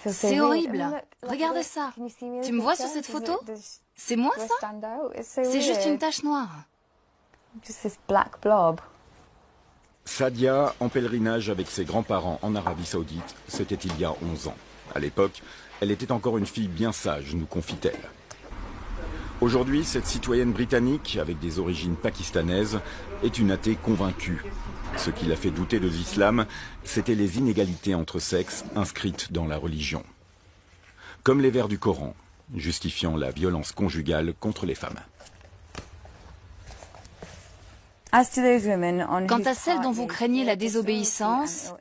C'est horrible. Regarde ça. Tu me vois sur cette photo? C'est moi, ça? C'est juste une tache noire. Sadia, en pèlerinage avec ses grands-parents en Arabie Saoudite, c'était il y a 11 ans. À l'époque, elle était encore une fille bien sage, nous confie-t-elle. Aujourd'hui, cette citoyenne britannique, avec des origines pakistanaises, est une athée convaincue. Ce qui l'a fait douter de l'islam, c'était les inégalités entre sexes inscrites dans la religion. Comme les vers du Coran, justifiant la violence conjugale contre les femmes. Quant à celles dont vous craignez la désobéissance,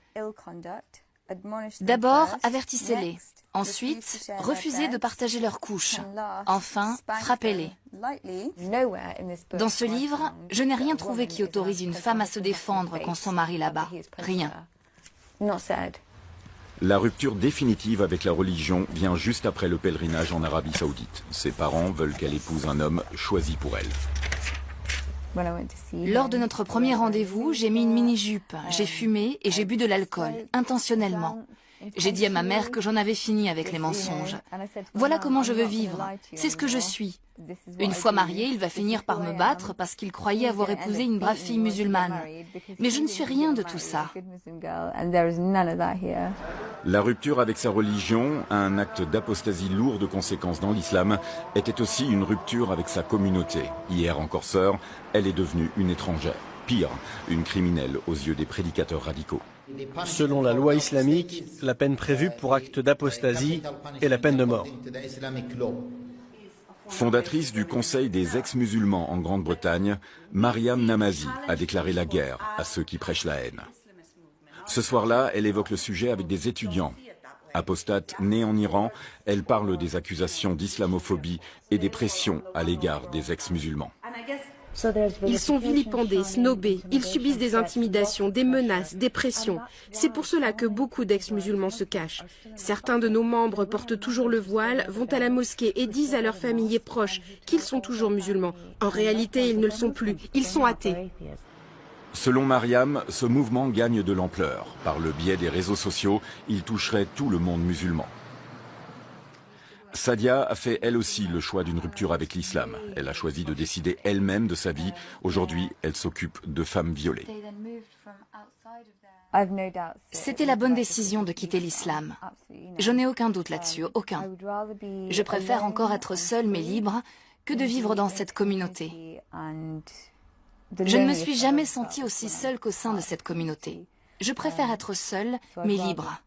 d'abord, avertissez-les. Ensuite, refusez de partager leurs couches. Enfin, frappez-les. Dans ce livre, je n'ai rien trouvé qui autorise une femme à se défendre quand son mari là-bas. Rien. La rupture définitive avec la religion vient juste après le pèlerinage en Arabie Saoudite. Ses parents veulent qu'elle épouse un homme choisi pour elle. Lors de notre premier rendez-vous, j'ai mis une mini-jupe, j'ai fumé et j'ai bu de l'alcool, intentionnellement. J'ai dit à ma mère que j'en avais fini avec les mensonges. Voilà comment je veux vivre, c'est ce que je suis. Une fois marié, il va finir par me battre parce qu'il croyait avoir épousé une brave fille musulmane. Mais je ne suis rien de tout ça. La rupture avec sa religion, un acte d'apostasie lourd de conséquences dans l'islam, était aussi une rupture avec sa communauté. Hier encore sœur, elle est devenue une étrangère. Pire, une criminelle aux yeux des prédicateurs radicaux. Selon la loi islamique, la peine prévue pour acte d'apostasie est la peine de mort. Fondatrice du Conseil des ex-musulmans en Grande-Bretagne, Mariam Namazie a déclaré la guerre à ceux qui prêchent la haine. Ce soir-là, elle évoque le sujet avec des étudiants. Apostate née en Iran, elle parle des accusations d'islamophobie et des pressions à l'égard des ex-musulmans. Ils sont vilipendés, snobés, ils subissent des intimidations, des menaces, des pressions. C'est pour cela que beaucoup d'ex-musulmans se cachent. Certains de nos membres portent toujours le voile, vont à la mosquée et disent à leurs familles et proches qu'ils sont toujours musulmans. En réalité, ils ne le sont plus, ils sont athées. Selon Mariam, ce mouvement gagne de l'ampleur. Par le biais des réseaux sociaux, il toucherait tout le monde musulman. Sadia a fait elle aussi le choix d'une rupture avec l'islam. Elle a choisi de décider elle-même de sa vie. Aujourd'hui, elle s'occupe de femmes violées. C'était la bonne décision de quitter l'islam. Je n'ai aucun doute là-dessus, aucun. Je préfère encore être seule mais libre que de vivre dans cette communauté. Je ne me suis jamais sentie aussi seule qu'au sein de cette communauté. Je préfère être seule mais libre.